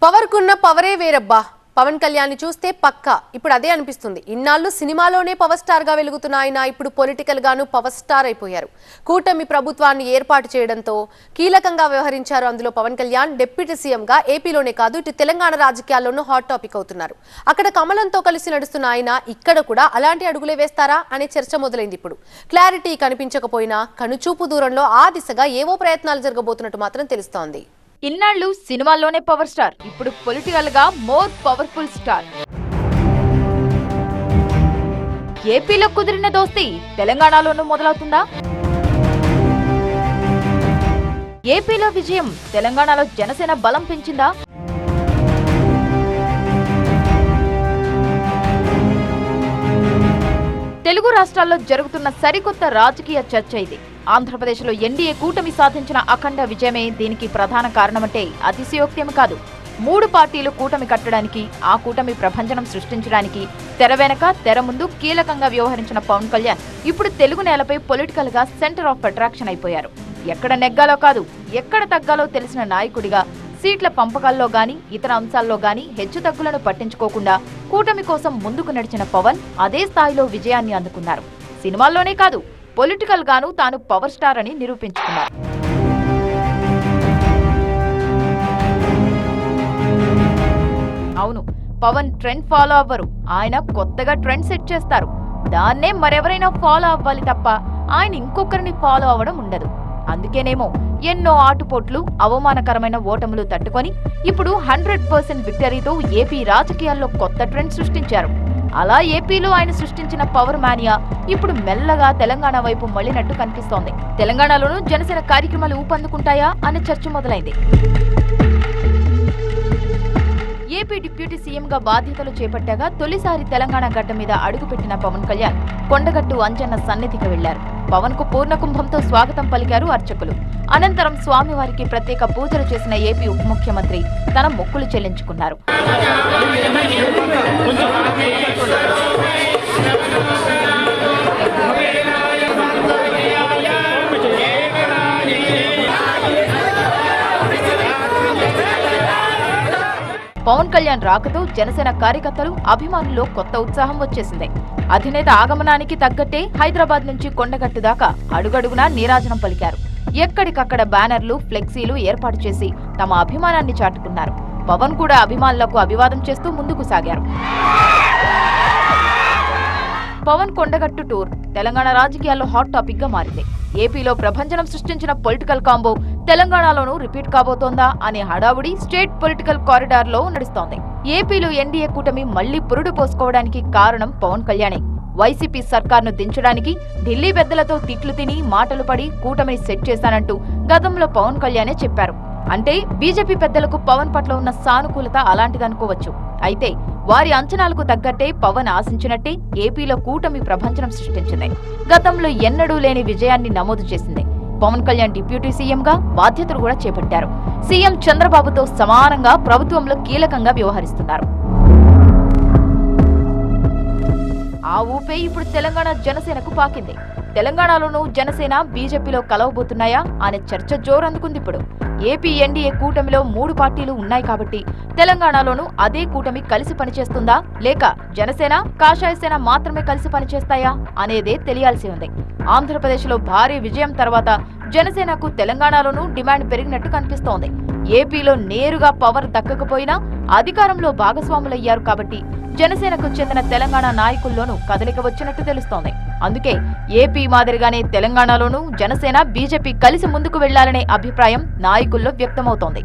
పవర్కున్న పవరే వేరబ్బా. పవన్ కళ్యాణ్ చూస్తే పక్కా ఇప్పుడు అదే అనిపిస్తుంది. ఇన్నాళ్ళు సినిమాలోనే పవర్ స్టార్ గా వెలుగుతున్న ఆయన ఇప్పుడు పొలిటికల్ గాను పవర్ స్టార్ అయిపోయారు. కూటమి ప్రభుత్వాన్ని ఏర్పాటు చేయడంతో కీలకంగా వ్యవహరించారు. అందులో పవన్ కళ్యాణ్ డిప్యూటీ సీఎం గా ఏపీలోనే కాదు ఇటు తెలంగాణ రాజకీయాల్లోనూ హాట్ టాపిక్ అవుతున్నారు. అక్కడ కమలంతో కలిసి నడుస్తున్న ఆయన ఇక్కడ కూడా అలాంటి అడుగులే వేస్తారా అనే చర్చ మొదలైంది. ఇప్పుడు క్లారిటీ కనిపించకపోయినా కనుచూపు దూరంలో ఆ దిశగా ఏవో ప్రయత్నాలు జరగబోతున్నట్టు మాత్రం తెలుస్తోంది. ఇన్నాళ్ళు సినిమాల్లోనే పవర్ స్టార్, ఇప్పుడు పొలిటికల్ గా మోర్ పవర్ఫుల్ స్టార్. ఏపీలో కుదిరిన దోస్తీ తెలంగాణలోనూ మొదలవుతుందా? ఏపీలో విజయం తెలంగాణలో జనసేన బలం పెంచిందా? తెలుగు రాష్ట్రాల్లో జరుగుతున్న సరికొత్త రాజకీయ చర్చ ఇది. ఆంధ్రప్రదేశ్లో ఎన్డీఏ కూటమి సాధించిన అఖండ విజయమే దీనికి ప్రధాన కారణమంటే అతిశయోక్తేమి కాదు. 3 పార్టీలు కూటమి కట్టడానికి, ఆ కూటమి ప్రభంజనం సృష్టించడానికి తెర వెనక తెర ముందు కీలకంగా వ్యవహరించిన పవన్ కళ్యాణ్ ఇప్పుడు తెలుగు నేలపై పొలిటికల్ గా సెంటర్ ఆఫ్ అట్రాక్షన్ అయిపోయారు. ఎక్కడ నెగ్గాలో కాదు, ఎక్కడ తగ్గాలో తెలిసిన నాయకుడిగా సీట్ల పంపకాల్లో గాని ఇతర అంశాల్లో గాని హెచ్చుతగ్గులను పట్టించుకోకుండా కూటమి కోసం ముందుకు నడిచిన పవన్ అదే స్థాయిలో విజయాన్ని అందుకున్నారు. సినిమాల్లోనే కాదు, పొలిటికల్ గాను తాను పవర్ స్టార్ అని నిరూపించుకున్నారు. అవును, పవన్ ట్రెండ్ ఫాలో అవ్వరు, ఆయన కొత్తగా ట్రెండ్ సెట్ చేస్తారు. దాన్నే మరెవరైనా ఫాలో అవ్వాలి తప్ప ఆయన ఇంకొకరిని ఫాలో అవ్వడం ఉండదు. అందుకేనేమో ఎన్నో ఆటుపోట్లు, అవమానకరమైన ఓటములు తట్టుకొని ఇప్పుడు 100% విక్టరీతో ఏపీ రాజకీయాల్లో కొత్త ట్రెండ్ సృష్టించారు. అలా ఏపీలో ఆయన సృష్టించిన పవర్ మానియా ఇప్పుడు మెల్లగా తెలంగాణ వైపు మళ్లినట్టు కనిపిస్తోంది. తెలంగాణలోనూ జనసేన కార్యక్రమాలు ఊపందుకుంటాయా అనే చర్చ మొదలైంది. ఏపీ డిప్యూటీ సీఎంగా బాధ్యతలు చేపట్టాగా తొలిసారి తెలంగాణ గడ్డ మీద అడుగుపెట్టిన పవన్ కళ్యాణ్ కొండగట్టు అంజన్న సన్నిధికి వెళ్లారు. పవన్ కు పూర్ణకుంభంతో స్వాగతం పలికారు అర్చకులు. అనంతరం స్వామివారికి ప్రత్యేక పూజలు చేసిన ఏపీ ఉప ముఖ్యమంత్రి తన మొక్కులు చెల్లించుకున్నారు. పవన్ కళ్యాణ్ రాకతో జనసేన కార్యకర్తలు, అభిమానుల్లో కొత్త ఉత్సాహం వచ్చేసింది. అధినేత ఆగమనానికి తగ్గట్టే హైదరాబాద్ నుంచి కొండగట్టు దాకా అడుగడుగునా నీరాజనం పలికారు. ఎక్కడికక్కడ బ్యానర్లు, ఫ్లెక్సీలు ఏర్పాటు చేసి తమ అభిమానాన్ని చాటుకున్నారు. పవన్ కూడా అభిమానులకు అభివాదం చేస్తూ ముందుకు సాగారు. పవన్ కొండగట్టు టూర్ తెలంగాణ రాజకీయాల్లో హాట్ టాపిక్ గా మారింది. ఏపీలో ప్రభంజనం సృష్టించిన పొలిటికల్ కాంబో తెలంగాణలోనూ రిపీట్ కాబోతోందా అనే హడావుడి స్టేట్ పొలిటికల్ కారిడార్ లో నడుస్తోంది. ఏపీలో ఎన్డీఏ కూటమి మళ్లీ పురుడు పోసుకోవడానికి కారణం పవన్ కళ్యాణే. వైసీపీ సర్కార్ను దించడానికి ఢిల్లీ పెద్దలతో తిట్లు తిని మాటలు పడి కూటమిని సెట్ చేశానంటూ గతంలో పవన్ కళ్యాణే చెప్పారు. అంటే బీజేపీ పెద్దలకు పవన్ పట్ల ఉన్న సానుకూలత అలాంటిదనుకోవచ్చు. అయితే వారి అంచనాలకు తగ్గట్టే పవన్ ఆశించినట్టే ఏపీలో కూటమి ప్రభంజనం సృష్టించింది. గతంలో ఎన్నడూ లేని విజయాన్ని నమోదు చేసింది. పవన్ కళ్యాణ్ డిప్యూటీ సీఎంగా బాధ్యతలు కూడా చేపట్టారు. సీఎం చంద్రబాబుతో సమానంగా ప్రభుత్వంలో కీలకంగా వ్యవహరిస్తున్నారు. ఆ ఊపే ఇప్పుడు తెలంగాణ జనసేనకు పాకింది. తెలంగాణలోనూ జనసేన, బీజేపీలో కలవబోతున్నాయా అనే చర్చ జోరందుకుంది. ఇప్పుడు ఏపీ ఎన్డీఏ కూటమిలో 3 పార్టీలు ఉన్నాయి కాబట్టి తెలంగాణలోనూ అదే కూటమి కలిసి పనిచేస్తుందా, లేక జనసేన, కాషాయసేన మాత్రమే కలిసి పనిచేస్తాయా అనేదే తెలియాల్సి ఉంది. ఆంధ్రప్రదేశ్లో భారీ విజయం తర్వాత జనసేనకు తెలంగాణలోనూ డిమాండ్ పెరిగినట్టు కనిపిస్తోంది. ఏపీలో నేరుగా పవర్ దక్కకపోయినా అధికారంలో భాగస్వాములయ్యారు కాబట్టి జనసేనకు చెందిన తెలంగాణ నాయకుల్లోనూ కదలిక వచ్చినట్టు తెలుస్తోంది. అందుకే ఏపీ మాదిరిగానే తెలంగాణలోనూ జనసేన, బీజేపీ కలిసి ముందుకు వెళ్లాలనే అభిప్రాయం నాయకుల్లో వ్యక్తమవుతోంది.